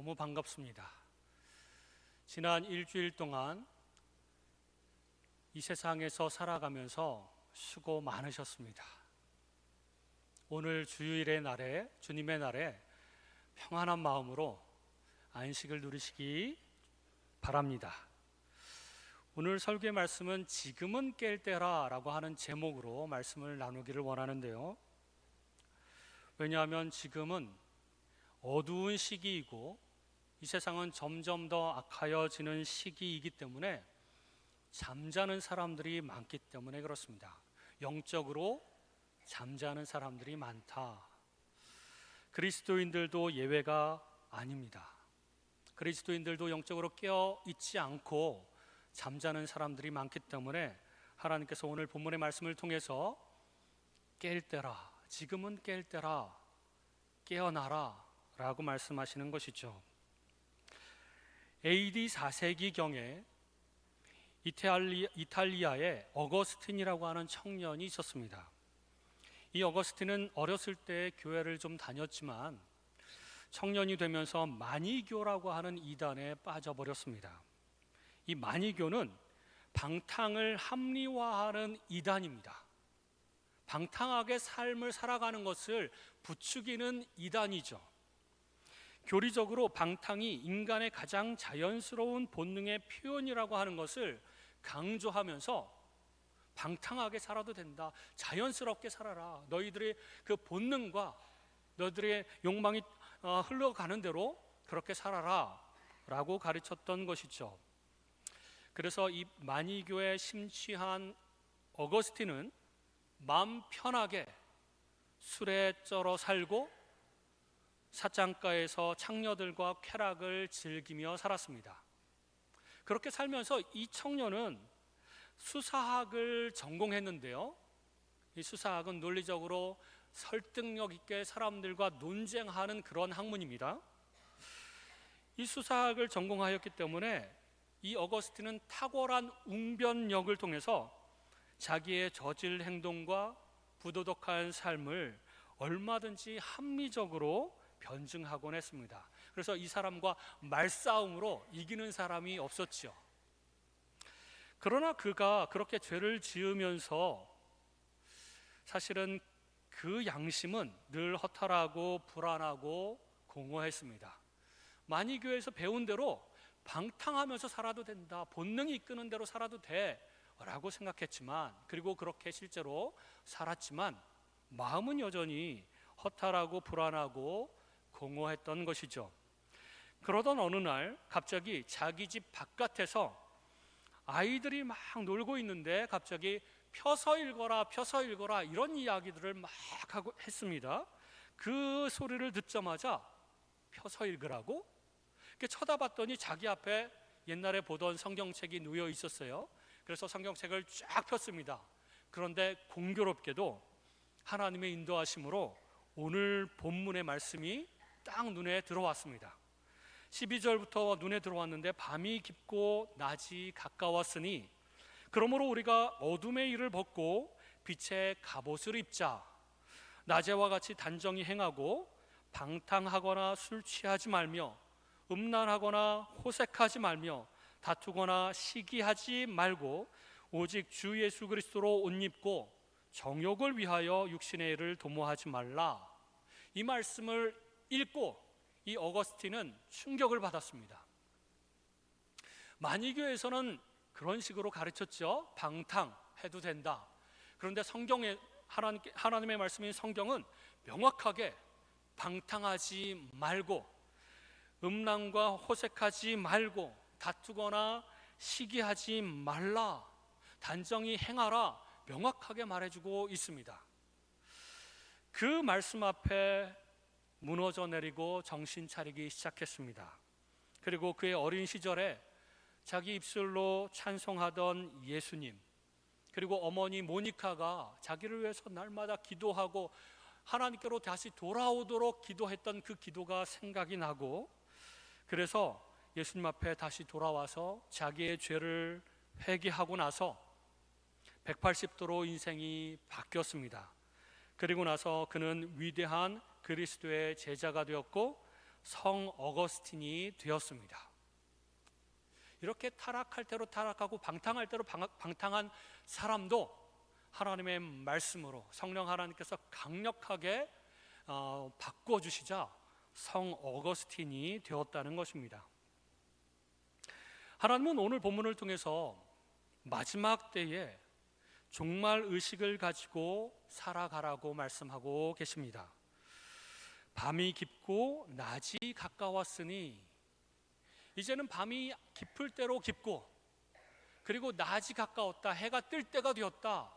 너무 반갑습니다. 지난 일주일 동안 이 세상에서 살아가면서 수고 많으셨습니다. 오늘 주일의 날에, 주님의 날에 평안한 마음으로 안식을 누리시기 바랍니다. 오늘 설교의 말씀은 지금은 깰 때라 라고 하는 제목으로 말씀을 나누기를 원하는데요. 왜냐하면 지금은 어두운 시기이고 이 세상은 점점 더 악하여지는 시기이기 때문에 잠자는 사람들이 많기 때문에 그렇습니다. 영적으로 잠자는 사람들이 많다. 그리스도인들도 예외가 아닙니다. 그리스도인들도 영적으로 깨어 있지 않고 잠자는 사람들이 많기 때문에 하나님께서 오늘 본문의 말씀을 통해서 깰 때라, 지금은 깰 때라, 깨어나라 라고 말씀하시는 것이죠. AD 4세기경에 이탈리아에 어거스틴이라고 하는 청년이 있었습니다. 이 어거스틴은 어렸을 때 교회를 좀 다녔지만 청년이 되면서 마니교라고 하는 이단에 빠져버렸습니다. 이 마니교는 방탕을 합리화하는 이단입니다. 방탕하게 삶을 살아가는 것을 부추기는 이단이죠. 교리적으로 방탕이 인간의 가장 자연스러운 본능의 표현이라고 하는 것을 강조하면서 방탕하게 살아도 된다, 자연스럽게 살아라, 너희들의 그 본능과 너희들의 욕망이 흘러가는 대로 그렇게 살아라 라고 가르쳤던 것이죠. 그래서 이 마니교에 심취한 어거스틴은 마음 편하게 술에 쩔어 살고 삿장가에서 창녀들과 쾌락을 즐기며 살았습니다. 그렇게 살면서 이 청년은 수사학을 전공했는데요, 이 수사학은 논리적으로 설득력 있게 사람들과 논쟁하는 그런 학문입니다. 이 수사학을 전공하였기 때문에 이 어거스틴은 탁월한 웅변력을 통해서 자기의 저질 행동과 부도덕한 삶을 얼마든지 합리적으로 변증하곤 했습니다. 그래서 이 사람과 말싸움으로 이기는 사람이 없었죠. 그러나 그가 그렇게 죄를 지으면서 사실은 그 양심은 늘 허탈하고 불안하고 공허했습니다. 마니교에서 배운 대로 방탕하면서 살아도 된다, 본능이 이끄는 대로 살아도 돼 라고 생각했지만, 그리고 그렇게 실제로 살았지만 마음은 여전히 허탈하고 불안하고 공허했던 것이죠. 그러던 어느 날 갑자기 자기 집 바깥에서 아이들이 막 놀고 있는데 갑자기 펴서 읽어라, 펴서 읽어라 이런 이야기들을 막 하고 했습니다. 그 소리를 듣자마자 펴서 읽으라고? 이렇게 쳐다봤더니 자기 앞에 옛날에 보던 성경책이 놓여 있었어요. 그래서 성경책을 쫙 폈습니다. 그런데 공교롭게도 하나님의 인도하심으로 오늘 본문의 말씀이 딱 눈에 들어왔습니다. 12절부터 눈에 들어왔는데, 밤이 깊고 낮이 가까웠으니 그러므로 우리가 어둠의 일을 벗고 빛의 갑옷을 입자. 낮에와 같이 단정히 행하고 방탕하거나 술 취하지 말며 음란하거나 호색하지 말며 다투거나 시기하지 말고 오직 주 예수 그리스도로 옷 입고 정욕을 위하여 육신의 일을 도모하지 말라. 이 말씀을 읽고 이 어거스틴은 충격을 받았습니다. 마니교에서는 그런 식으로 가르쳤죠. 방탕해도 된다. 그런데 성경에 하나님의 말씀인 성경은 명확하게 방탕하지 말고 음란과 호색하지 말고 다투거나 시기하지 말라, 단정히 행하라 명확하게 말해주고 있습니다. 그 말씀 앞에 무너져 내리고 정신 차리기 시작했습니다. 그리고 그의 어린 시절에 자기 입술로 찬송하던 예수님, 그리고 어머니 모니카가 자기를 위해서 날마다 기도하고 하나님께로 다시 돌아오도록 기도했던 그 기도가 생각이 나고, 그래서 예수님 앞에 다시 돌아와서 자기의 죄를 회개하고 나서 180도로 인생이 바뀌었습니다. 그리고 나서 그는 위대한 그리스도의 제자가 되었고 성 어거스틴이 되었습니다. 이렇게 타락할 대로 타락하고 방탕할 대로 방탕한 사람도 하나님의 말씀으로 성령 하나님께서 강력하게 바꿔주시자 성 어거스틴이 되었다는 것입니다. 하나님은 오늘 본문을 통해서 마지막 때에 종말 의식을 가지고 살아가라고 말씀하고 계십니다. 밤이 깊고 낮이 가까웠으니 이제는 밤이 깊을 대로 깊고 그리고 낮이 가까웠다. 해가 뜰 때가 되었다.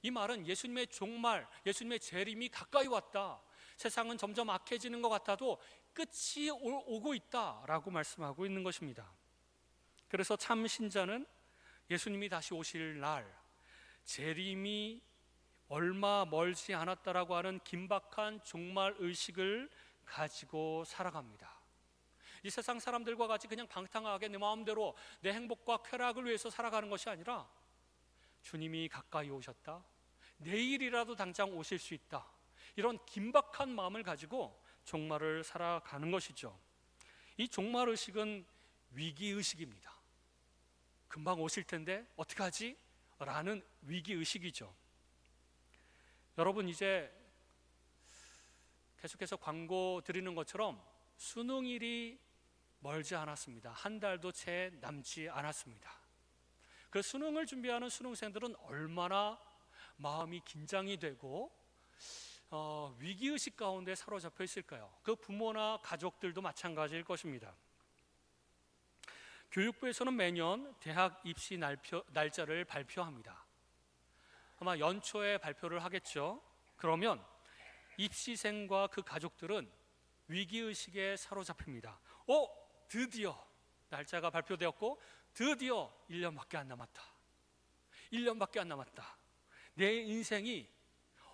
이 말은 예수님의 종말, 예수님의 재림이 가까이 왔다. 세상은 점점 악해지는 것 같아도 끝이 오고 있다라고 말씀하고 있는 것입니다. 그래서 참 신자는 예수님이 다시 오실 날 재림이 얼마 멀지 않았다라고 하는 긴박한 종말 의식을 가지고 살아갑니다. 이 세상 사람들과 같이 그냥 방탕하게 내 마음대로 내 행복과 쾌락을 위해서 살아가는 것이 아니라 주님이 가까이 오셨다, 내일이라도 당장 오실 수 있다, 이런 긴박한 마음을 가지고 종말을 살아가는 것이죠. 이 종말 의식은 위기 의식입니다. 금방 오실 텐데 어떡하지? 라는 위기 의식이죠. 여러분, 이제 계속해서 광고 드리는 것처럼 수능일이 멀지 않았습니다. 한 달도 채 남지 않았습니다. 그 수능을 준비하는 수능생들은 얼마나 마음이 긴장이 되고 위기의식 가운데 사로잡혀 있을까요? 그 부모나 가족들도 마찬가지일 것입니다. 교육부에서는 매년 대학 입시 날짜를 발표합니다. 아마 연초에 발표를 하겠죠. 그러면 입시생과 그 가족들은 위기의식에 사로잡힙니다. 드디어 날짜가 발표되었고 드디어 1년밖에 안 남았다. 1년밖에 안 남았다. 내 인생이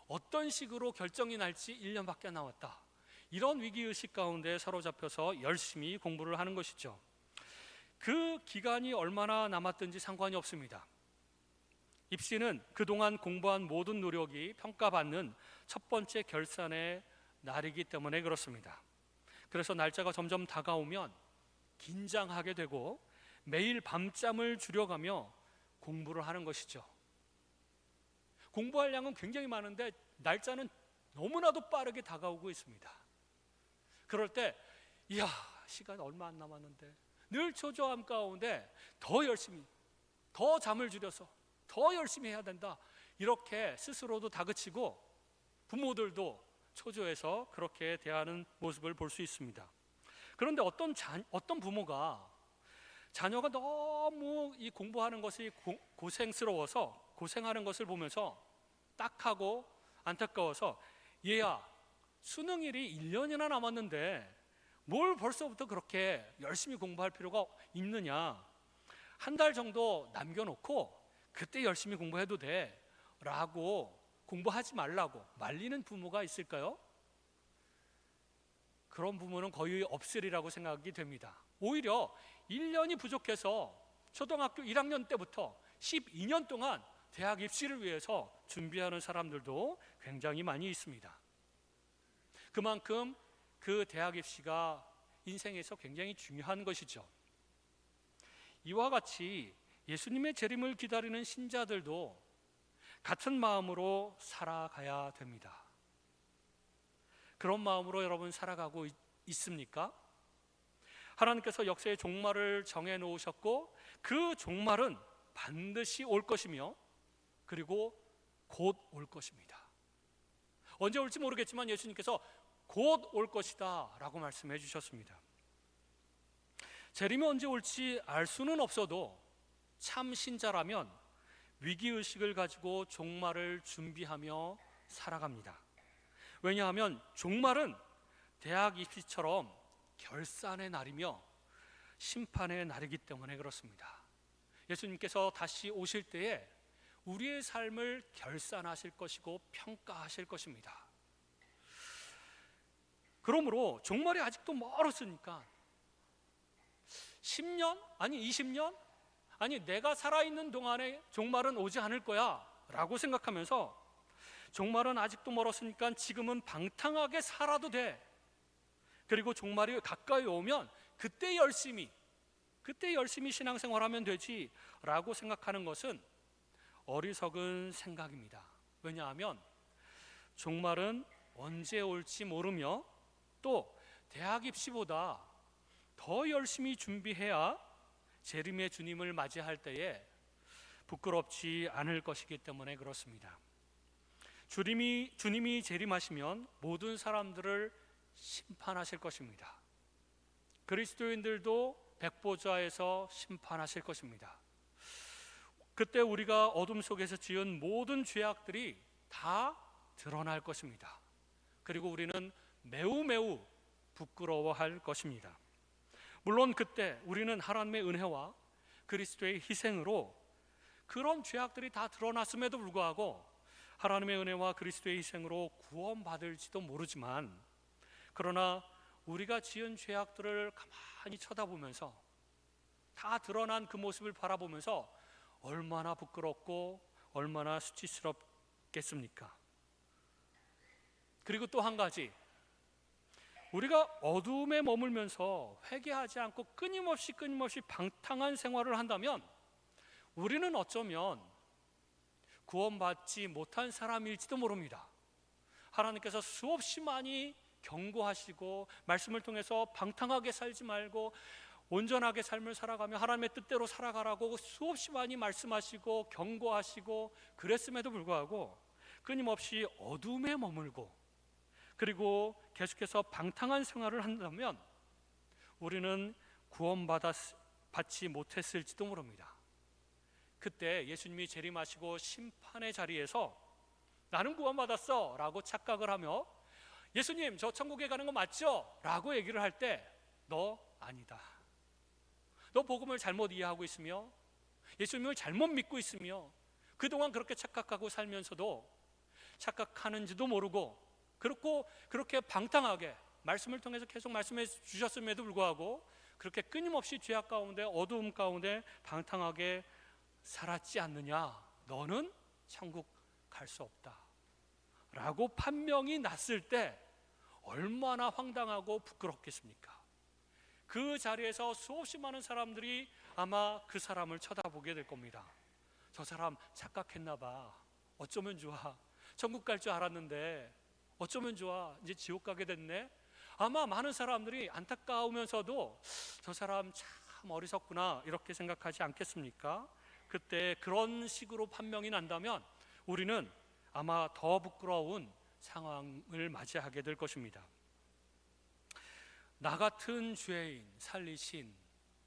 어떤 식으로 결정이 날지 1년밖에 안 남았다. 이런 위기의식 가운데 사로잡혀서 열심히 공부를 하는 것이죠. 그 기간이 얼마나 남았든지 상관이 없습니다. 입시는 그동안 공부한 모든 노력이 평가받는 첫 번째 결산의 날이기 때문에 그렇습니다. 그래서 날짜가 점점 다가오면 긴장하게 되고 매일 밤잠을 줄여가며 공부를 하는 것이죠. 공부할 양은 굉장히 많은데 날짜는 너무나도 빠르게 다가오고 있습니다. 그럴 때 이야, 시간 얼마 안 남았는데, 늘 초조함 가운데 더 열심히, 더 잠을 줄여서 더 열심히 해야 된다, 이렇게 스스로도 다그치고 부모들도 초조해서 그렇게 대하는 모습을 볼 수 있습니다. 그런데 어떤 부모가 자녀가 너무 이 공부하는 것이 고생스러워서 고생하는 것을 보면서 딱하고 안타까워서 얘야, 수능일이 1년이나 남았는데 뭘 벌써부터 그렇게 열심히 공부할 필요가 있느냐, 한 달 정도 남겨놓고 그때 열심히 공부해도 돼 라고 공부하지 말라고 말리는 부모가 있을까요? 그런 부모는 거의 없으리라고 생각이 됩니다. 오히려 1년이 부족해서 초등학교 1학년 때부터 12년 동안 대학 입시를 위해서 준비하는 사람들도 굉장히 많이 있습니다. 그만큼 그 대학 입시가 인생에서 굉장히 중요한 것이죠. 이와 같이 예수님의 재림을 기다리는 신자들도 같은 마음으로 살아가야 됩니다. 그런 마음으로 여러분 살아가고 있습니까? 하나님께서 역사의 종말을 정해 놓으셨고 그 종말은 반드시 올 것이며 그리고 곧 올 것입니다. 언제 올지 모르겠지만 예수님께서 곧 올 것이다 라고 말씀해 주셨습니다. 재림이 언제 올지 알 수는 없어도 참 신자라면 위기의식을 가지고 종말을 준비하며 살아갑니다. 왜냐하면 종말은 대학 입시처럼 결산의 날이며 심판의 날이기 때문에 그렇습니다. 예수님께서 다시 오실 때에 우리의 삶을 결산하실 것이고 평가하실 것입니다. 그러므로 종말이 아직도 멀었으니까 10년? 아니 20년? 아니 내가 살아있는 동안에 종말은 오지 않을 거야 라고 생각하면서 종말은 아직도 멀었으니까 지금은 방탕하게 살아도 돼, 그리고 종말이 가까이 오면 그때 열심히 신앙생활하면 되지라고 생각하는 것은 어리석은 생각입니다. 왜냐하면 종말은 언제 올지 모르며 또 대학 입시보다 더 열심히 준비해야 재림의 주님을 맞이할 때에 부끄럽지 않을 것이기 때문에 그렇습니다. 주님이 재림하시면 모든 사람들을 심판하실 것입니다. 그리스도인들도 백보좌에서 심판하실 것입니다. 그때 우리가 어둠 속에서 지은 모든 죄악들이 다 드러날 것입니다. 그리고 우리는 매우 부끄러워할 것입니다. 물론 그때 우리는 하나님의 은혜와 그리스도의 희생으로 그런 죄악들이 다 드러났음에도 불구하고 하나님의 은혜와 그리스도의 희생으로 구원받을지도 모르지만, 그러나 우리가 지은 죄악들을 가만히 쳐다보면서 다 드러난 그 모습을 바라보면서 얼마나 부끄럽고 얼마나 수치스럽겠습니까? 그리고 또 한 가지, 우리가 어둠에 머물면서 회개하지 않고 끊임없이 방탕한 생활을 한다면 우리는 어쩌면 구원받지 못한 사람일지도 모릅니다. 하나님께서 수없이 많이 경고하시고 말씀을 통해서 방탕하게 살지 말고 온전하게 삶을 살아가며 하나님의 뜻대로 살아가라고 수없이 많이 말씀하시고 경고하시고 그랬음에도 불구하고 끊임없이 어둠에 머물고 그리고 계속해서 방탕한 생활을 한다면 우리는 구원받지 못했을지도 모릅니다. 그때 예수님이 재림하시고 심판의 자리에서 나는 구원받았어 라고 착각을 하며 예수님 저 천국에 가는 거 맞죠? 라고 얘기를 할 때 너 아니다, 너 복음을 잘못 이해하고 있으며 예수님을 잘못 믿고 있으며 그동안 그렇게 착각하고 살면서도 착각하는지도 모르고 그렇게 방탕하게 말씀을 통해서 계속 말씀해 주셨음에도 불구하고 그렇게 끊임없이 죄악 가운데 어두움 가운데 방탕하게 살았지 않느냐, 너는 천국 갈 수 없다 라고 판명이 났을 때 얼마나 황당하고 부끄럽겠습니까? 그 자리에서 수없이 많은 사람들이 아마 그 사람을 쳐다보게 될 겁니다. 저 사람 착각했나 봐, 어쩌면 좋아, 천국 갈 줄 알았는데 어쩌면 좋아, 이제 지옥 가게 됐네. 아마 많은 사람들이 안타까우면서도 저 사람 참 어리석구나 이렇게 생각하지 않겠습니까? 그때 그런 식으로 판명이 난다면 우리는 아마 더 부끄러운 상황을 맞이하게 될 것입니다. 나 같은 죄인 살리신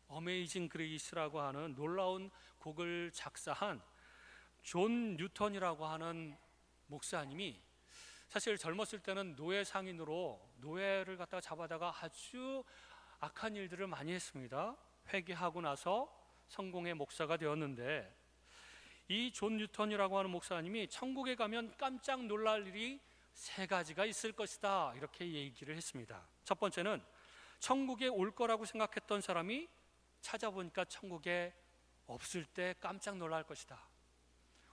어메이징 그레이스라고 하는 놀라운 곡을 작사한 존 뉴턴이라고 하는 목사님이 사실 젊었을 때는 노예 상인으로 노예를 갖다가 잡아다가 아주 악한 일들을 많이 했습니다. 회개하고 나서 성공의 목사가 되었는데 이 존 뉴턴이라고 하는 목사님이 천국에 가면 깜짝 놀랄 일이 세 가지가 있을 것이다 이렇게 얘기를 했습니다. 첫 번째는 천국에 올 거라고 생각했던 사람이 찾아보니까 천국에 없을 때 깜짝 놀랄 것이다.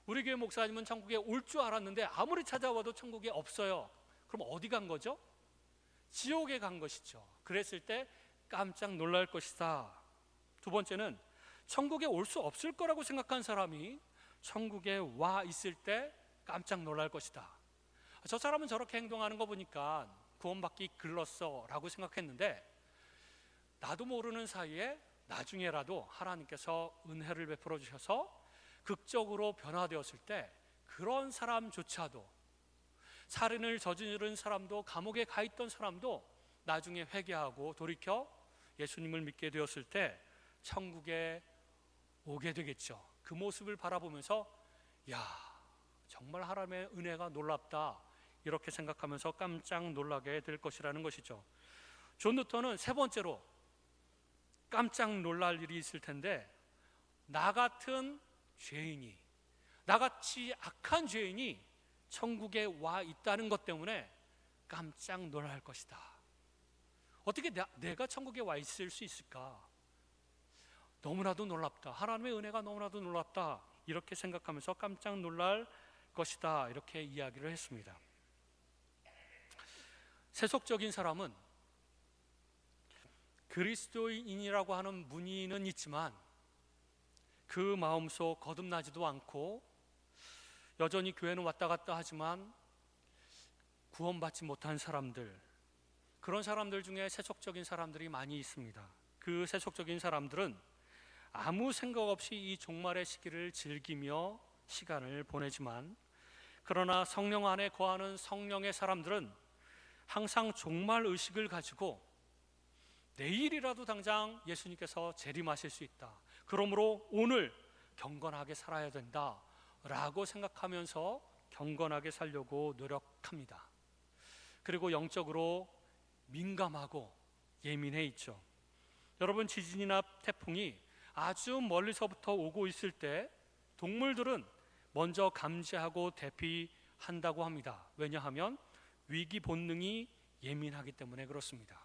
우리 교회 목사님은 천국에 올 줄 알았는데 아무리 찾아봐도 천국에 없어요. 그럼 어디 간 거죠? 지옥에 간 것이죠. 그랬을 때 깜짝 놀랄 것이다. 두 번째는 천국에 올 수 없을 거라고 생각한 사람이 천국에 와 있을 때 깜짝 놀랄 것이다. 저 사람은 저렇게 행동하는 거 보니까 구원받기 글렀어 라고 생각했는데 나도 모르는 사이에 나중에라도 하나님께서 은혜를 베풀어 주셔서 극적으로 변화되었을 때 그런 사람조차도, 살인을 저지른 사람도 감옥에 가 있던 사람도 나중에 회개하고 돌이켜 예수님을 믿게 되었을 때 천국에 오게 되겠죠. 그 모습을 바라보면서 야, 정말 하나님의 은혜가 놀랍다 이렇게 생각하면서 깜짝 놀라게 될 것이라는 것이죠. 존 뉴턴은 세 번째로 깜짝 놀랄 일이 있을 텐데 나 같은 죄인이, 나같이 악한 죄인이 천국에 와 있다는 것 때문에 깜짝 놀랄 것이다. 어떻게 내가 천국에 와 있을 수 있을까? 너무나도 놀랍다. 하나님의 은혜가 너무나도 놀랍다. 이렇게 생각하면서 깜짝 놀랄 것이다. 이렇게 이야기를 했습니다. 세속적인 사람은 그리스도인이라고 하는 문의는 있지만 그 마음속 거듭나지도 않고 여전히 교회는 왔다 갔다 하지만 구원받지 못한 사람들, 그런 사람들 중에 세속적인 사람들이 많이 있습니다. 그 세속적인 사람들은 아무 생각 없이 이 종말의 시기를 즐기며 시간을 보내지만, 그러나 성령 안에 거하는 성령의 사람들은 항상 종말 의식을 가지고 내일이라도 당장 예수님께서 재림하실 수 있다, 그러므로 오늘 경건하게 살아야 된다 라고 생각하면서 경건하게 살려고 노력합니다. 그리고 영적으로 민감하고 예민해 있죠. 여러분, 지진이나 태풍이 아주 멀리서부터 오고 있을 때 동물들은 먼저 감지하고 대피한다고 합니다. 왜냐하면 위기 본능이 예민하기 때문에 그렇습니다.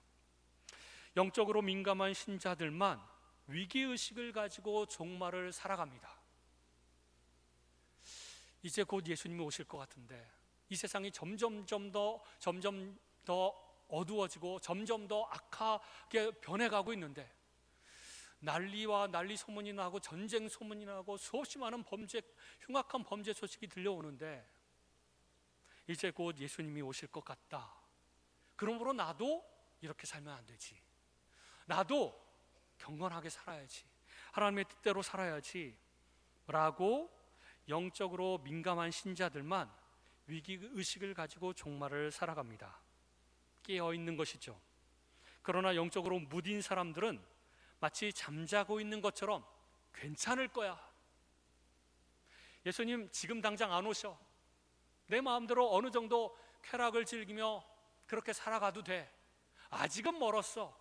영적으로 민감한 신자들만 위기의식을 가지고 종말을 살아갑니다. 이제 곧 예수님이 오실 것 같은데 이 세상이 점점 더 어두워지고 점점 더 악하게 변해가고 있는데, 난리와 난리 소문이 나고 전쟁 소문이 나고 수없이 많은 흉악한 범죄 소식이 들려오는데 이제 곧 예수님이 오실 것 같다. 그러므로 나도 이렇게 살면 안 되지, 나도 경건하게 살아야지, 하나님의 뜻대로 살아야지 라고 영적으로 민감한 신자들만 위기의식을 가지고 종말을 살아갑니다. 깨어있는 것이죠. 그러나 영적으로 무딘 사람들은 마치 잠자고 있는 것처럼 괜찮을 거야, 예수님 지금 당장 안 오셔, 내 마음대로 어느 정도 쾌락을 즐기며 그렇게 살아가도 돼, 아직은 멀었어.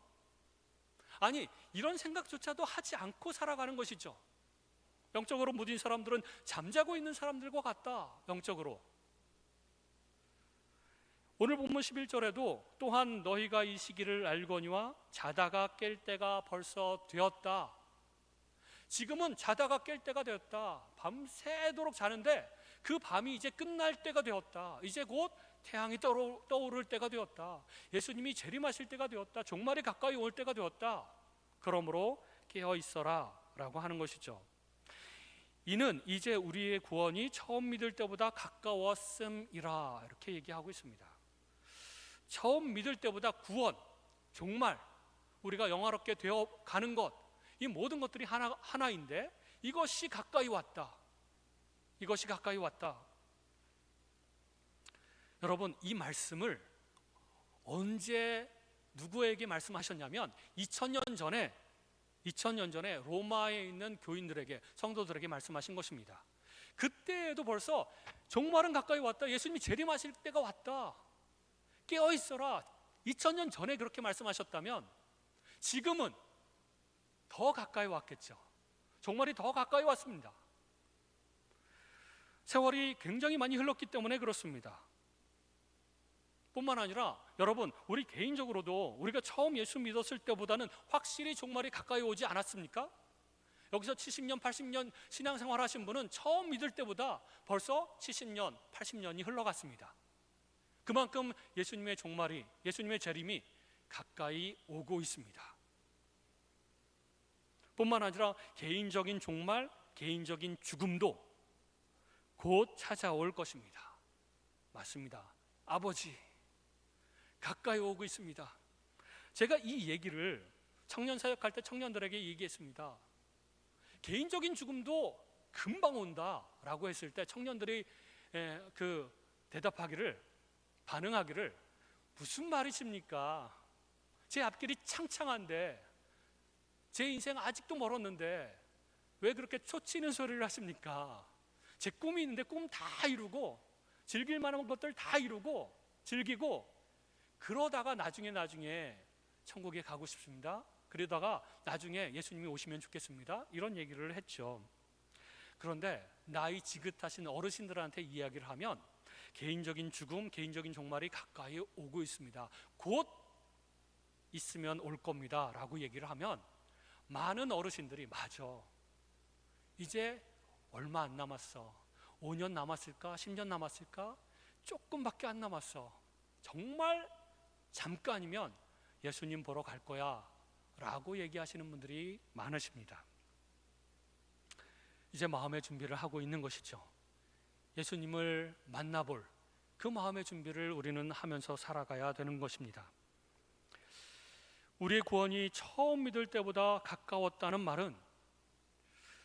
아니, 이런 생각조차도 하지 않고 살아가는 것이죠. 영적으로 무딘 사람들은 잠자고 있는 사람들과 같다. 영적으로 오늘 본문 11절에도 또한 너희가 이 시기를 알거니와 자다가 깰 때가 벌써 되었다. 지금은 자다가 깰 때가 되었다. 밤새도록 자는데 그 밤이 이제 끝날 때가 되었다. 이제 곧 태양이 떠오를 때가 되었다. 예수님이 재림하실 때가 되었다. 종말이 가까이 올 때가 되었다. 그러므로 깨어 있어라 라고 하는 것이죠. 이는 이제 우리의 구원이 처음 믿을 때보다 가까웠음이라 이렇게 얘기하고 있습니다. 처음 믿을 때보다 구원, 종말, 우리가 영화롭게 되어 가는 것, 이 모든 것들이 하나인데 이것이 가까이 왔다. 이것이 가까이 왔다. 여러분, 이 말씀을 언제 누구에게 말씀하셨냐면 2000년 전에 로마에 있는 교인들에게, 성도들에게 말씀하신 것입니다. 그때에도 벌써 종말은 가까이 왔다, 예수님이 재림하실 때가 왔다, 깨어 있어라, 2000년 전에 그렇게 말씀하셨다면 지금은 더 가까이 왔겠죠. 종말이 더 가까이 왔습니다. 세월이 굉장히 많이 흘렀기 때문에 그렇습니다. 뿐만 아니라 여러분, 우리 개인적으로도 우리가 처음 예수 믿었을 때보다는 확실히 종말이 가까이 오지 않았습니까? 여기서 70년, 80년 신앙생활 하신 분은 처음 믿을 때보다 벌써 70년, 80년이 흘러갔습니다. 그만큼 예수님의 종말이, 예수님의 재림이 가까이 오고 있습니다. 뿐만 아니라 개인적인 종말, 개인적인 죽음도 곧 찾아올 것입니다. 맞습니다. 아버지, 가까이 오고 있습니다. 제가 이 얘기를 청년 사역할 때 청년들에게 얘기했습니다. 개인적인 죽음도 금방 온다 라고 했을 때 청년들이 반응하기를 무슨 말이십니까? 제 앞길이 창창한데, 제 인생 아직도 멀었는데 왜 그렇게 초치는 소리를 하십니까? 제 꿈이 있는데 꿈 다 이루고 즐길 만한 것들 다 이루고 즐기고 그러다가 나중에 천국에 가고 싶습니다. 그러다가 나중에 예수님이 오시면 좋겠습니다. 이런 얘기를 했죠. 그런데 나이 지긋하신 어르신들한테 이야기를 하면 개인적인 죽음, 개인적인 종말이 가까이 오고 있습니다. 곧 있으면 올 겁니다 라고 얘기를 하면 많은 어르신들이 맞아, 이제 얼마 안 남았어, 5년 남았을까, 10년 남았을까, 조금밖에 안 남았어, 정말 잠깐이면 예수님 보러 갈 거야 라고 얘기하시는 분들이 많으십니다. 이제 마음의 준비를 하고 있는 것이죠. 예수님을 만나볼 그 마음의 준비를 우리는 하면서 살아가야 되는 것입니다. 우리의 구원이 처음 믿을 때보다 가까웠다는 말은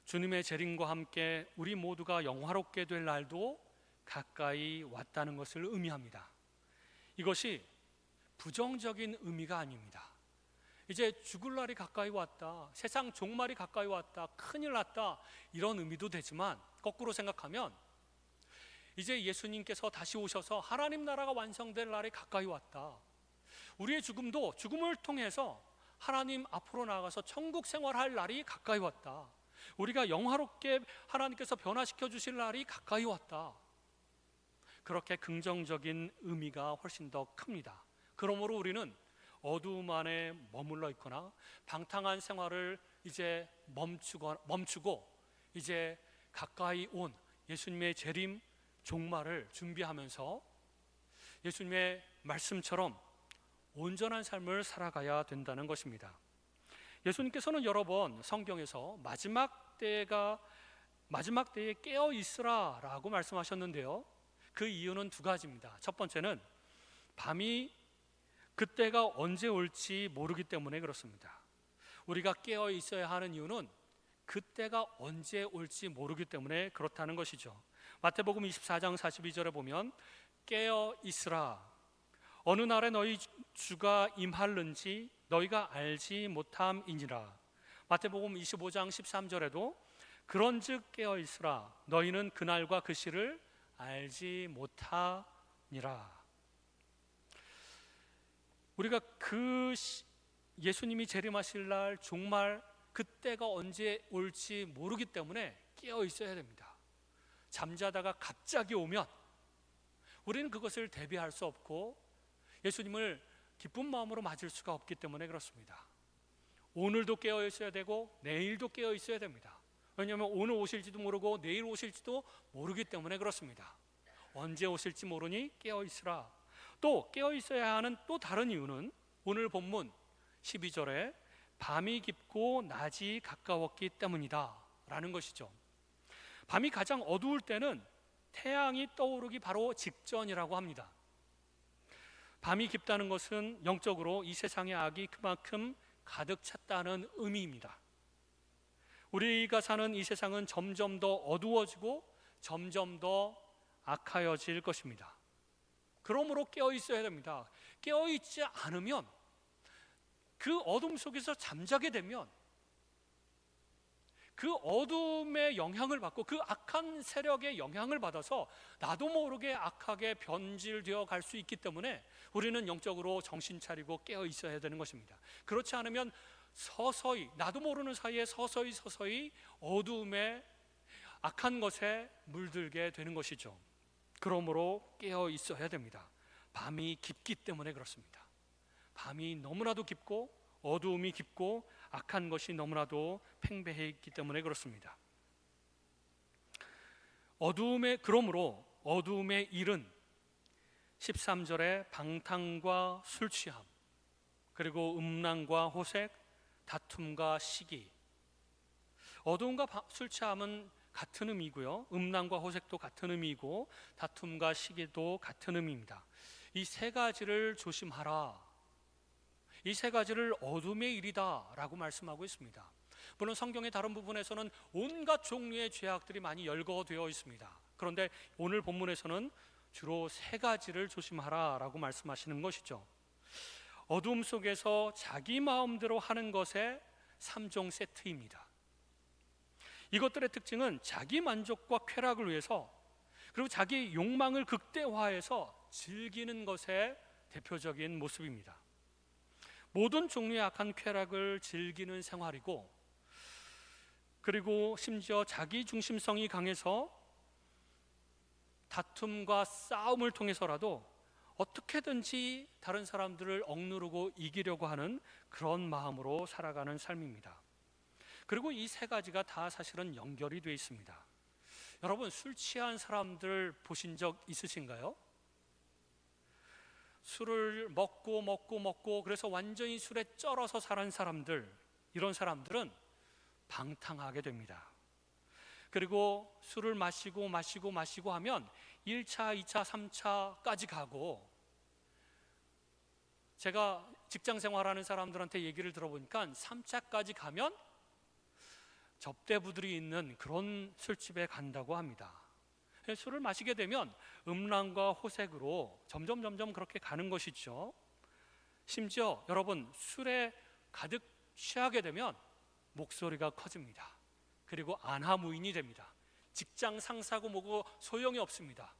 주님의 재림과 함께 우리 모두가 영화롭게 될 날도 가까이 왔다는 것을 의미합니다. 이것이 부정적인 의미가 아닙니다. 이제 죽을 날이 가까이 왔다, 세상 종말이 가까이 왔다, 큰일 났다, 이런 의미도 되지만 거꾸로 생각하면 이제 예수님께서 다시 오셔서 하나님 나라가 완성될 날이 가까이 왔다, 우리의 죽음도 죽음을 통해서 하나님 앞으로 나아가서 천국 생활할 날이 가까이 왔다, 우리가 영화롭게 하나님께서 변화시켜 주실 날이 가까이 왔다, 그렇게 긍정적인 의미가 훨씬 더 큽니다. 그러므로 우리는 어두움 안에 머물러 있거나 방탕한 생활을 이제 멈추고 이제 가까이 온 예수님의 재림 종말을 준비하면서 예수님의 말씀처럼 온전한 삶을 살아가야 된다는 것입니다. 예수님께서는 여러 번 성경에서 마지막 때에 깨어 있으라 라고 말씀하셨는데요, 그 이유는 두 가지입니다. 첫 번째는 밤이 그때가 언제 올지 모르기 때문에 그렇습니다. 우리가 깨어 있어야 하는 이유는 그때가 언제 올지 모르기 때문에 그렇다는 것이죠. 마태복음 24장 42절에 보면 깨어 있으라, 어느 날에 너희 주가 임할는지 너희가 알지 못함이니라. 마태복음 25장 13절에도 그런즉 깨어 있으라, 너희는 그날과 그 시를 알지 못하니라. 우리가 예수님이 재림하실 날 종말 그때가 언제 올지 모르기 때문에 깨어 있어야 됩니다. 잠자다가 갑자기 오면 우리는 그것을 대비할 수 없고 예수님을 기쁜 마음으로 맞을 수가 없기 때문에 그렇습니다. 오늘도 깨어 있어야 되고 내일도 깨어 있어야 됩니다. 왜냐하면 오늘 오실지도 모르고 내일 오실지도 모르기 때문에 그렇습니다. 언제 오실지 모르니 깨어 있으라. 또 깨어 있어야 하는 또 다른 이유는 오늘 본문 12절에 밤이 깊고 낮이 가까웠기 때문이다 라는 것이죠. 밤이 가장 어두울 때는 태양이 떠오르기 바로 직전이라고 합니다. 밤이 깊다는 것은 영적으로 이 세상의 악이 그만큼 가득 찼다는 의미입니다. 우리가 사는 이 세상은 점점 더 어두워지고 점점 더 악하여질 것입니다. 그러므로 깨어 있어야 됩니다. 깨어 있지 않으면, 그 어둠 속에서 잠자게 되면 그 어둠의 영향을 받고 그 악한 세력의 영향을 받아서 나도 모르게 악하게 변질되어 갈 수 있기 때문에 우리는 영적으로 정신 차리고 깨어 있어야 되는 것입니다. 그렇지 않으면 서서히, 나도 모르는 사이에 서서히 어두움에 악한 것에 물들게 되는 것이죠. 그러므로 깨어 있어야 됩니다. 밤이 깊기 때문에 그렇습니다. 밤이 너무나도 깊고 어두움이 깊고 악한 것이 너무나도 팽배해 있기 때문에 그렇습니다. 그러므로 어두움의 일은 13절에 방탕과 술 취함, 그리고 음란과 호색, 다툼과 시기. 어두움과 술 취함은 같은 의미고요, 음란과 호색도 같은 의미이고 다툼과 시기도 같은 의미입니다. 이 세 가지를 조심하라, 이 세 가지를 어둠의 일이다 라고 말씀하고 있습니다. 물론 성경의 다른 부분에서는 온갖 종류의 죄악들이 많이 열거되어 있습니다. 그런데 오늘 본문에서는 주로 세 가지를 조심하라 라고 말씀하시는 것이죠. 어둠 속에서 자기 마음대로 하는 것의 3종 세트입니다. 이것들의 특징은 자기 만족과 쾌락을 위해서, 그리고 자기 욕망을 극대화해서 즐기는 것의 대표적인 모습입니다. 모든 종류의 악한 쾌락을 즐기는 생활이고, 그리고 심지어 자기 중심성이 강해서 다툼과 싸움을 통해서라도 어떻게든지 다른 사람들을 억누르고 이기려고 하는 그런 마음으로 살아가는 삶입니다. 그리고 이 세 가지가 다 사실은 연결이 되어 있습니다. 여러분, 술 취한 사람들 보신 적 있으신가요? 술을 먹고 그래서 완전히 술에 쩔어서 사는 사람들, 이런 사람들은 방탕하게 됩니다. 그리고 술을 마시고 하면 1차, 2차, 3차까지 가고, 제가 직장 생활하는 사람들한테 얘기를 들어보니까 3차까지 가면 접대부들이 있는 그런 술집에 간다고 합니다. 술을 마시게 되면 음란과 호색으로 점점 그렇게 가는 것이죠. 심지어 여러분, 술에 가득 취하게 되면 목소리가 커집니다. 그리고 안하무인이 됩니다. 직장 상사고 뭐고 소용이 없습니다.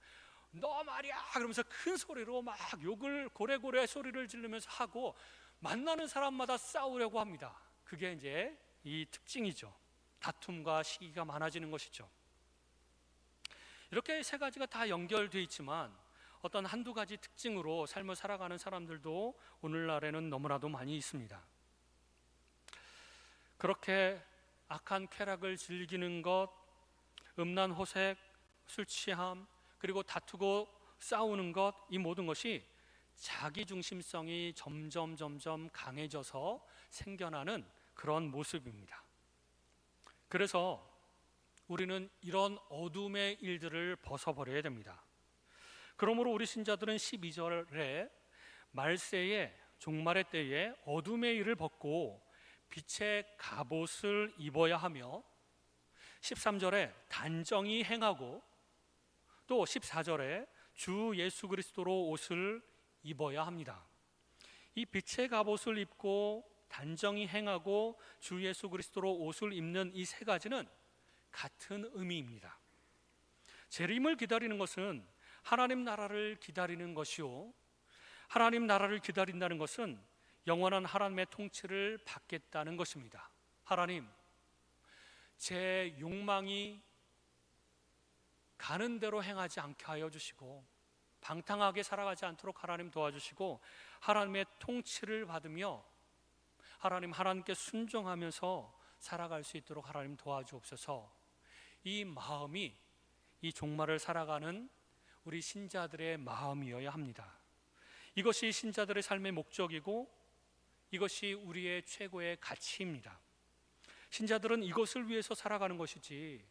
너 말이야 그러면서 큰 소리로 막 욕을 고래고래 소리를 지르면서 하고, 만나는 사람마다 싸우려고 합니다. 그게 이제 이 특징이죠. 다툼과 시기가 많아지는 것이죠. 이렇게 세 가지가 다 연결되어 있지만 어떤 한두 가지 특징으로 삶을 살아가는 사람들도 오늘날에는 너무나도 많이 있습니다. 그렇게 악한 쾌락을 즐기는 것, 음란 호색, 술 취함, 그리고 다투고 싸우는 것, 이 모든 것이 자기중심성이 점점 강해져서 생겨나는 그런 모습입니다. 그래서 우리는 이런 어둠의 일들을 벗어버려야 됩니다. 그러므로 우리 신자들은 12절에 말세에, 종말의 때에 어둠의 일을 벗고 빛의 갑옷을 입어야 하며, 13절에 단정히 행하고, 또 14절에 주 예수 그리스도로 옷을 입어야 합니다. 이 빛의 갑옷을 입고 단정히 행하고 주 예수 그리스도로 옷을 입는 이 세 가지는 같은 의미입니다. 재림을 기다리는 것은 하나님 나라를 기다리는 것이요, 하나님 나라를 기다린다는 것은 영원한 하나님의 통치를 받겠다는 것입니다. 하나님, 제 욕망이 가는 대로 행하지 않게 하여 주시고, 방탕하게 살아가지 않도록 하나님 도와주시고, 하나님의 통치를 받으며 하나님께 순종하면서 살아갈 수 있도록 하나님 도와주옵소서. 이 마음이 이 종말을 살아가는 우리 신자들의 마음이어야 합니다. 이것이 신자들의 삶의 목적이고 이것이 우리의 최고의 가치입니다. 신자들은 이것을 위해서 살아가는 것이지,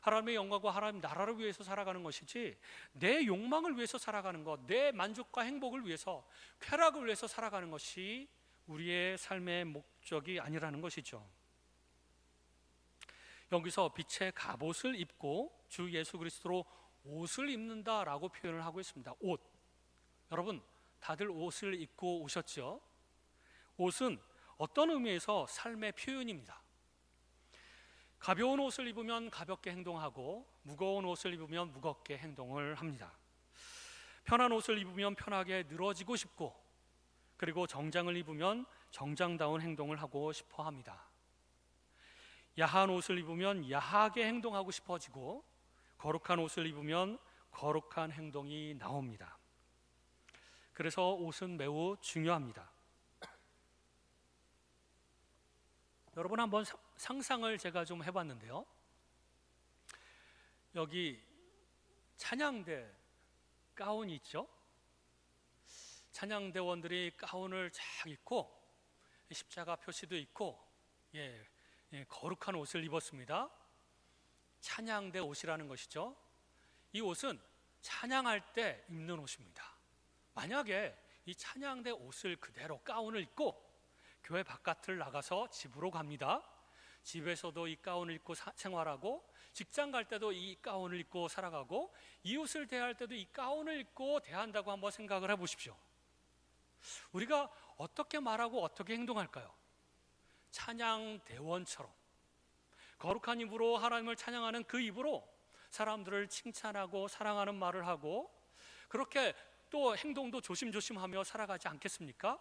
하나님의 영광과 하나님 나라를 위해서 살아가는 것이지, 내 욕망을 위해서 살아가는 것, 내 만족과 행복을 위해서, 쾌락을 위해서 살아가는 것이 우리의 삶의 목적이 아니라는 것이죠. 여기서 빛의 갑옷을 입고 주 예수 그리스도로 옷을 입는다라고 표현을 하고 있습니다. 옷, 여러분 다들 옷을 입고 오셨죠? 옷은 어떤 의미에서 삶의 표현입니다. 가벼운 옷을 입으면 가볍게 행동하고, 무거운 옷을 입으면 무겁게 행동을 합니다. 편한 옷을 입으면 편하게 늘어지고 싶고, 그리고 정장을 입으면 정장다운 행동을 하고 싶어 합니다. 야한 옷을 입으면 야하게 행동하고 싶어지고, 거룩한 옷을 입으면 거룩한 행동이 나옵니다. 그래서 옷은 매우 중요합니다. 여러분, 한번 상상을 제가 좀 해봤는데요, 여기 찬양대 가운이 있죠? 찬양대원들이 가운을 쫙 입고 십자가 표시도 있고, 거룩한 옷을 입었습니다. 찬양대 옷이라는 것이죠. 이 옷은 찬양할 때 입는 옷입니다. 만약에 이 찬양대 옷을 그대로 가운을 입고 교회 바깥을 나가서 집으로 갑니다. 집에서도 이 가운을 입고 생활하고, 직장 갈 때도 이 가운을 입고 살아가고, 이웃을 대할 때도 이 가운을 입고 대한다고 한번 생각을 해보십시오. 우리가 어떻게 말하고 어떻게 행동할까요? 찬양대원처럼 거룩한 입으로 하나님을 찬양하는 그 입으로 사람들을 칭찬하고 사랑하는 말을 하고, 그렇게 또 행동도 조심조심하며 살아가지 않겠습니까?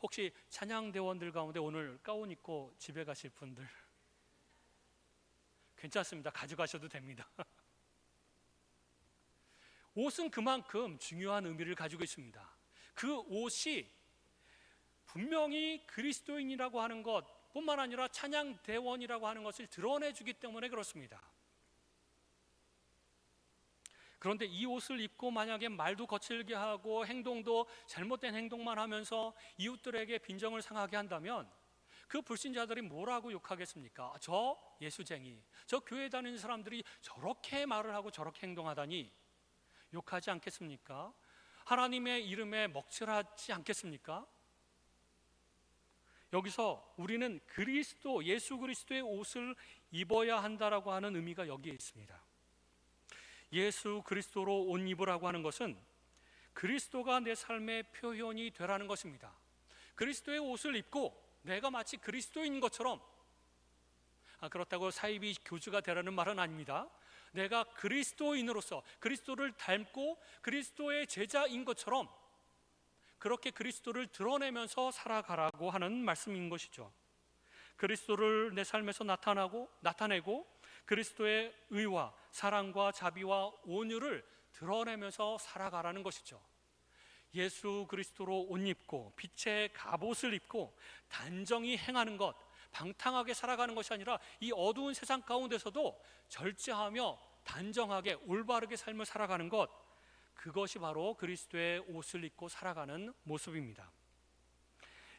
혹시 찬양대원들 가운데 오늘 가운 입고 집에 가실 분들 괜찮습니다. 가져가셔도 됩니다. 옷은 그만큼 중요한 의미를 가지고 있습니다. 그 옷이 분명히 그리스도인이라고 하는 것 뿐만 아니라 찬양대원이라고 하는 것을 드러내주기 때문에 그렇습니다. 그런데 이 옷을 입고 만약에 말도 거칠게 하고 행동도 잘못된 행동만 하면서 이웃들에게 빈정을 상하게 한다면 그 불신자들이 뭐라고 욕하겠습니까? 저 예수쟁이, 저 교회 다니는 사람들이 저렇게 말을 하고 저렇게 행동하다니 욕하지 않겠습니까? 하나님의 이름에 먹칠하지 않겠습니까? 여기서 우리는 그리스도, 예수 그리스도의 옷을 입어야 한다라고 하는 의미가 여기에 있습니다. 예수 그리스도로 옷 입으라고 하는 것은 그리스도가 내 삶의 표현이 되라는 것입니다. 그리스도의 옷을 입고 내가 마치 그리스도인 것처럼, 그렇다고 사이비 교주가 되라는 말은 아닙니다. 내가 그리스도인으로서 그리스도를 닮고 그리스도의 제자인 것처럼 그렇게 그리스도를 드러내면서 살아가라고 하는 말씀인 것이죠. 그리스도를 내 삶에서 나타내고 그리스도의 의와 사랑과 자비와 온유를 드러내면서 살아가라는 것이죠. 예수 그리스도로 옷 입고 빛의 갑옷을 입고 단정히 행하는 것, 방탕하게 살아가는 것이 아니라 이 어두운 세상 가운데서도 절제하며 단정하게 올바르게 삶을 살아가는 것, 그것이 바로 그리스도의 옷을 입고 살아가는 모습입니다.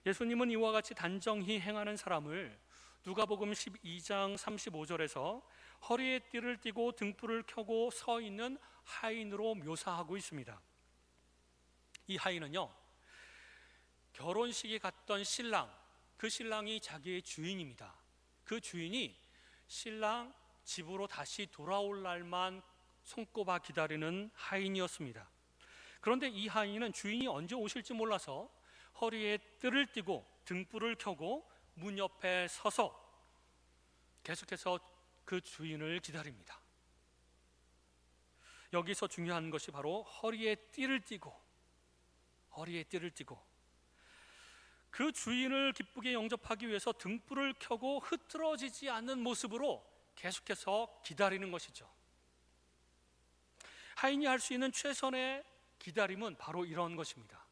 예수님은 이와 같이 단정히 행하는 사람을 누가복음 12장 35절에서 허리에 띠를 띠고 등불을 켜고 서 있는 하인으로 묘사하고 있습니다. 이 하인은요, 결혼식에 갔던 신랑, 그 신랑이 자기의 주인입니다. 그 주인이 신랑 집으로 다시 돌아올 날만 손꼽아 기다리는 하인이었습니다. 그런데 이 하인은 주인이 언제 오실지 몰라서 허리에 뜰을 띠고 등불을 켜고 문 옆에 서서 계속해서 그 주인을 기다립니다. 여기서 중요한 것이 바로 허리에 띠를 띠고 그 주인을 기쁘게 영접하기 위해서 등불을 켜고 흐트러지지 않는 모습으로 계속해서 기다리는 것이죠. 하인이 할 수 있는 최선의 기다림은 바로 이런 것입니다.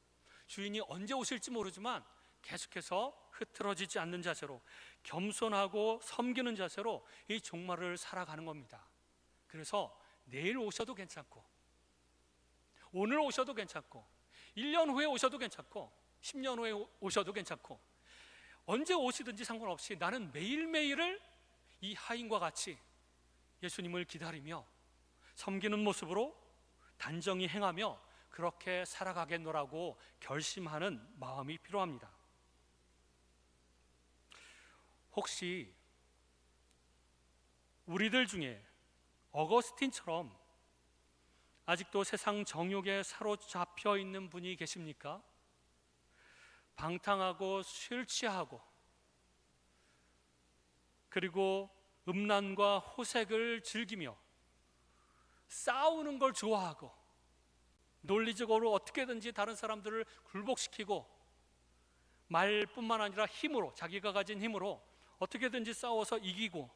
주인이 언제 오실지 모르지만 계속해서 흐트러지지 않는 자세로, 겸손하고 섬기는 자세로 이 종말을 살아가는 겁니다. 그래서 내일 오셔도 괜찮고, 오늘 오셔도 괜찮고, 1년 후에 오셔도 괜찮고, 10년 후에 오셔도 괜찮고, 언제 오시든지 상관없이 나는 매일매일을 이 하인과 같이 예수님을 기다리며 섬기는 모습으로 단정히 행하며 그렇게 살아가겠노라고 결심하는 마음이 필요합니다. 혹시 우리들 중에 어거스틴처럼 아직도 세상 정욕에 사로잡혀 있는 분이 계십니까? 방탕하고 술 취하고 그리고 음란과 호색을 즐기며 싸우는 걸 좋아하고 논리적으로 어떻게든지 다른 사람들을 굴복시키고 말뿐만 아니라 힘으로, 자기가 가진 힘으로 어떻게든지 싸워서 이기고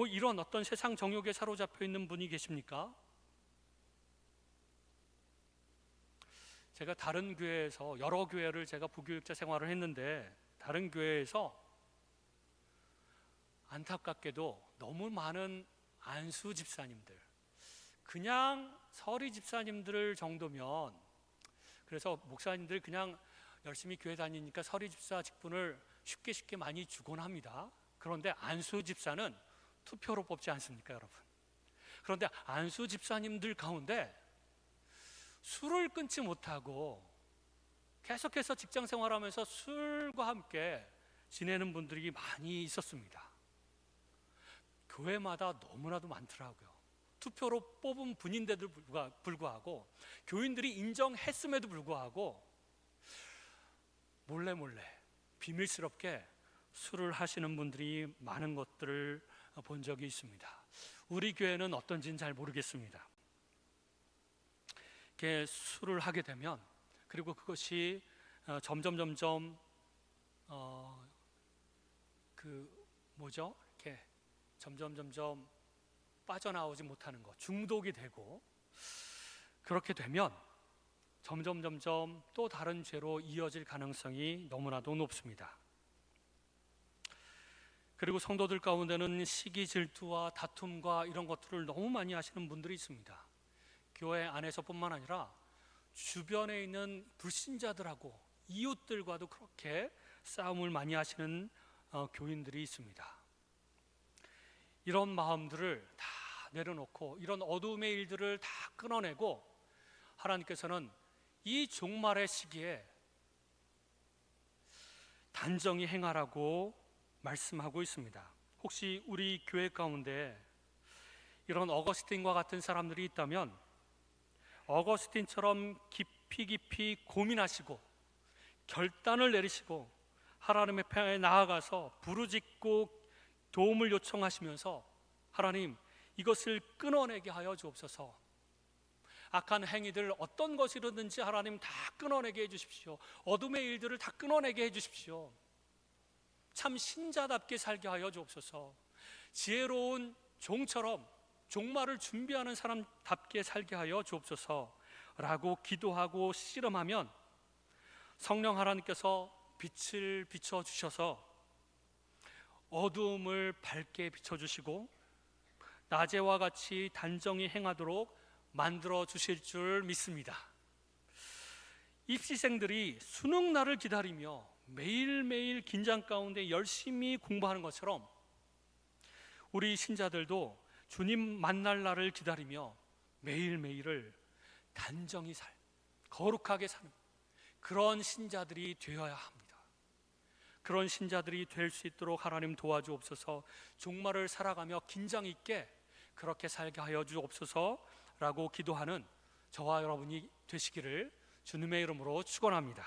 이런 어떤 세상 정욕에 사로잡혀 있는 분이 계십니까? 제가 다른 교회에서, 여러 교회를 제가 부교육자 생활을 했는데 다른 교회에서 안타깝게도 너무 많은 안수 집사님들, 그냥 서리 집사님들 정도면, 그래서 목사님들 그냥 열심히 교회 다니니까 서리 집사 직분을 쉽게 많이 주곤 합니다. 그런데 안수 집사는 투표로 뽑지 않습니까, 여러분? 그런데 안수 집사님들 가운데 술을 끊지 못하고 계속해서 직장 생활하면서 술과 함께 지내는 분들이 많이 있었습니다. 교회마다 너무나도 많더라고요. 투표로 뽑은 분인데도 불구하고, 교인들이 인정했음에도 불구하고 몰래 비밀스럽게 술을 하시는 분들이 많은 것들을 본 적이 있습니다. 우리 교회는 어떤지는 잘 모르겠습니다. 이렇게 술을 하게 되면, 그리고 그것이 점점 이렇게 점점 빠져나오지 못하는 것, 중독이 되고, 그렇게 되면 점점 또 다른 죄로 이어질 가능성이 너무나도 높습니다. 그리고 성도들 가운데는 시기 질투와 다툼과 이런 것들을 너무 많이 하시는 분들이 있습니다. 교회 안에서뿐만 아니라 주변에 있는 불신자들하고 이웃들과도 그렇게 싸움을 많이 하시는 교인들이 있습니다. 이런 마음들을 다 내려놓고 이런 어두움의 일들을 다 끊어내고 하나님께서는 이 종말의 시기에 단정히 행하라고 말씀하고 있습니다. 혹시 우리 교회 가운데 이런 어거스틴과 같은 사람들이 있다면 어거스틴처럼 깊이 고민하시고 결단을 내리시고 하나님의 편에 나아가서 부르짖고 도움을 요청하시면서 하나님, 이것을 끊어내게 하여 주옵소서. 악한 행위들 어떤 것이든지 하나님 다 끊어내게 해주십시오. 어둠의 일들을 다 끊어내게 해주십시오. 참 신자답게 살게 하여 주옵소서. 지혜로운 종처럼 종말을 준비하는 사람답게 살게 하여 주옵소서 라고 기도하고 씨름하면 성령 하나님께서 빛을 비춰주셔서 어두움을 밝게 비춰주시고 낮에와 같이 단정히 행하도록 만들어 주실 줄 믿습니다. 입시생들이 수능날을 기다리며 매일매일 긴장 가운데 열심히 공부하는 것처럼 우리 신자들도 주님 만날 날을 기다리며 매일매일을 단정히 거룩하게 사는 그런 신자들이 되어야 합니다. 그런 신자들이 될 수 있도록 하나님 도와주옵소서. 종말을 살아가며 긴장 있게 그렇게 살게 하여 주옵소서라고 기도하는 저와 여러분이 되시기를 주님의 이름으로 축원합니다.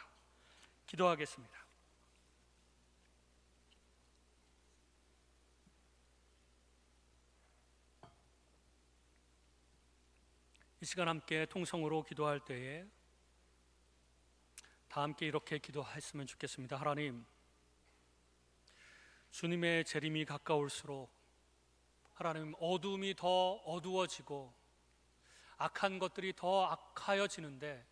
기도하겠습니다. 이 시간 함께 통성으로 기도할 때에 다 함께 이렇게 기도했으면 좋겠습니다. 하나님, 주님의 재림이 가까울수록 하나님 어두움이 더 어두워지고 악한 것들이 더 악하여지는데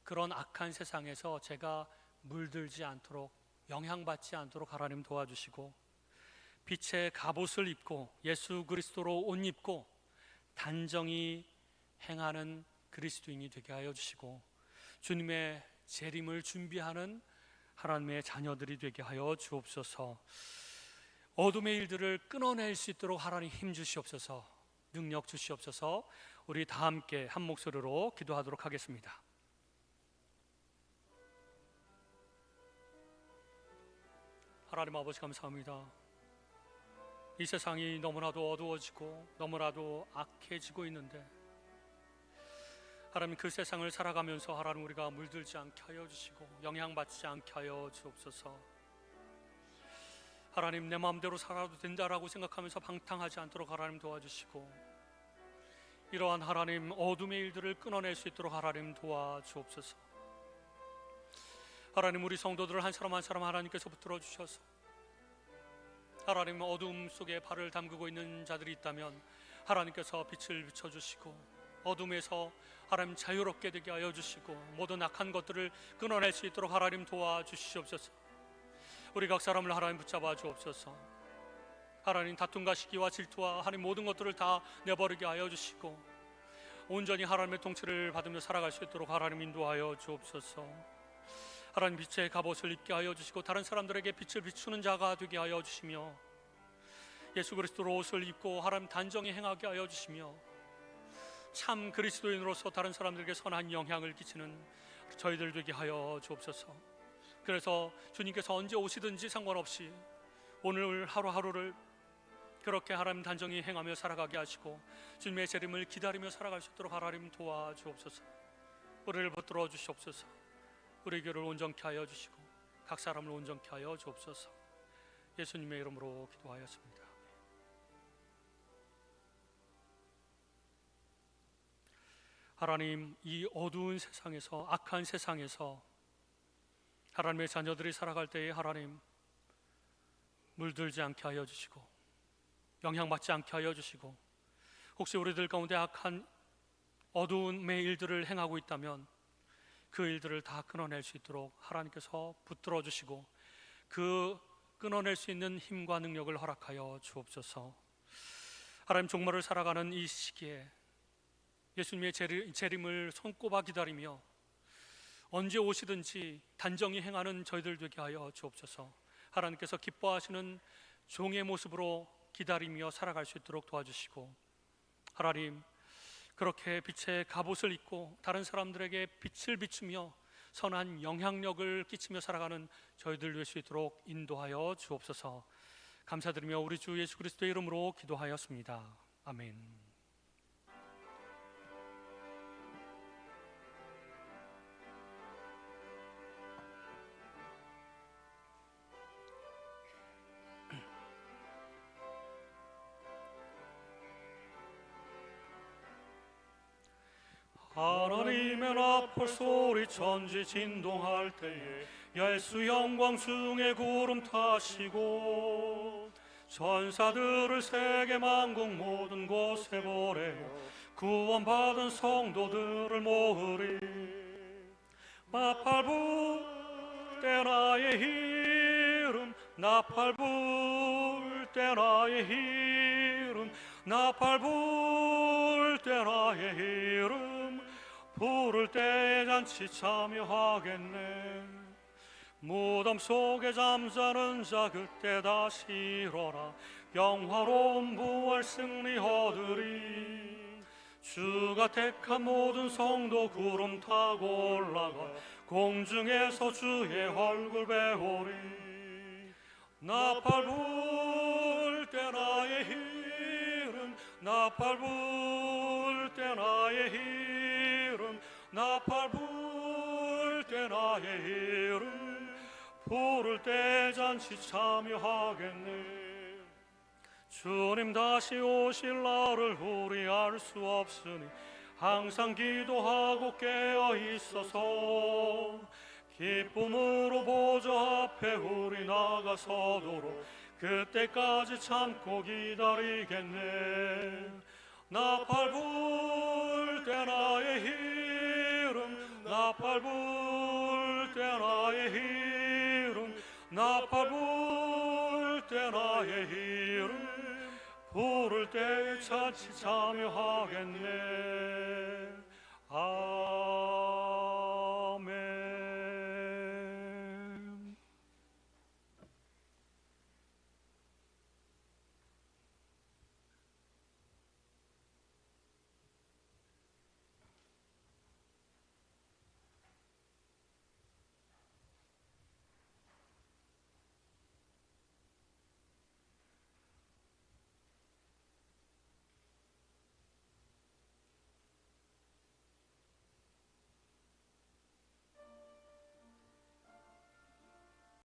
그런 악한 세상에서 제가 물들지 않도록 영향받지 않도록 하나님 도와주시고 빛의 갑옷을 입고 예수 그리스도로 옷 입고 단정히 행하는 그리스도인이 되게 하여 주시고 주님의 재림을 준비하는 하나님의 자녀들이 되게 하여 주옵소서. 어둠의 일들을 끊어낼 수 있도록 하나님 힘 주시옵소서. 능력 주시옵소서. 우리 다 함께 한 목소리로 기도하도록 하겠습니다. 하나님 아버지 감사합니다. 이 세상이 너무나도 어두워지고 너무나도 악해지고 있는데 하나님, 그 세상을 살아가면서 하나님 우리가 물들지 않게 하여 주시고 영향받지 않게 하여 주옵소서. 하나님, 내 마음대로 살아도 된다라고 생각하면서 방탕하지 않도록 하나님 도와주시고 이러한 하나님 어둠의 일들을 끊어낼 수 있도록 하나님 도와주옵소서. 하나님, 우리 성도들을 한 사람 한 사람 하나님께서 붙들어 주셔서 하나님 어둠 속에 발을 담그고 있는 자들이 있다면 하나님께서 빛을 비춰주시고 어둠에서 하나님 자유롭게 되게 하여 주시고 모든 악한 것들을 끊어낼 수 있도록 하나님 도와주시옵소서. 우리 각 사람을 하나님 붙잡아 주옵소서. 하나님 다툼과 시기와 질투와 하나님 모든 것들을 다 내버리게 하여 주시고 온전히 하나님의 통치를 받으며 살아갈 수 있도록 하나님 인도하여 주옵소서. 하나님 빛의 갑옷을 입게 하여 주시고 다른 사람들에게 빛을 비추는 자가 되게 하여 주시며 예수 그리스도로 옷을 입고 하나님 단정히 행하게 하여 주시며 참 그리스도인으로서 다른 사람들에게 선한 영향을 끼치는 저희들 되게 하여 주옵소서. 그래서 주님께서 언제 오시든지 상관없이 오늘 하루하루를 그렇게 하나님 단정히 행하며 살아가게 하시고 주님의 재림을 기다리며 살아갈 수 있도록 하나님 도와주옵소서. 우리를 붙들어 주시옵소서. 우리 교를 온전케 하여 주시고 각 사람을 온전케 하여 주옵소서. 예수님의 이름으로 기도하였습니다. 하나님, 이 어두운 세상에서 악한 세상에서 하나님의 자녀들이 살아갈 때에 하나님 물들지 않게 하여 주시고 영향받지 않게 하여 주시고 혹시 우리들 가운데 악한 어두움의 일들을 행하고 있다면 그 일들을 다 끊어낼 수 있도록 하나님께서 붙들어 주시고 그 끊어낼 수 있는 힘과 능력을 허락하여 주옵소서. 하나님, 종말을 살아가는 이 시기에 예수님의 재림을 손꼽아 기다리며 언제 오시든지 단정히 행하는 저희들 되게 하여 주옵소서. 하나님께서 기뻐하시는 종의 모습으로 기다리며 살아갈 수 있도록 도와주시고, 하나님, 그렇게 빛의 갑옷을 입고 다른 사람들에게 빛을 비추며 선한 영향력을 끼치며 살아가는 저희들 될 수 있도록 인도하여 주옵소서. 감사드리며 우리 주 예수 그리스도의 이름으로 기도하였습니다. 아멘. 하나님의 나팔 소리 천지 진동할 때에 예수 영광 중에 구름 타시고 천사들을 세계 만국 모든 곳에 보내어 구원받은 성도들을 모으리. 나팔 불 때 나의 이름, 나팔 불 때 나의 이름, 나팔 불 때 나의 이름, 부를 때에 잔치 참여하겠네. 무덤 속에 잠자는 자 그때 다시 일어나 영화로운 부활 승리 얻으리. 주가 택한 모든 성도 구름 타고 올라가 공중에서 주의 얼굴 배우리. 나팔 불 때 나의 이름, 나팔 불 때 나의 이름, 나팔 불 때 나의 이름, 부를 때 잔치 참여하겠네. 주님 다시 오실 날을 우리 알 수 없으니 항상 기도하고 깨어 있어서 기쁨으로 보좌 앞에 우리 나가서도록 그때까지 참고 기다리겠네. 나팔 불 때 나의 이름, 나팔 불 때 나의 이름, 나팔 불 때 나의 이름, 부를 때 잔치 참여하겠네.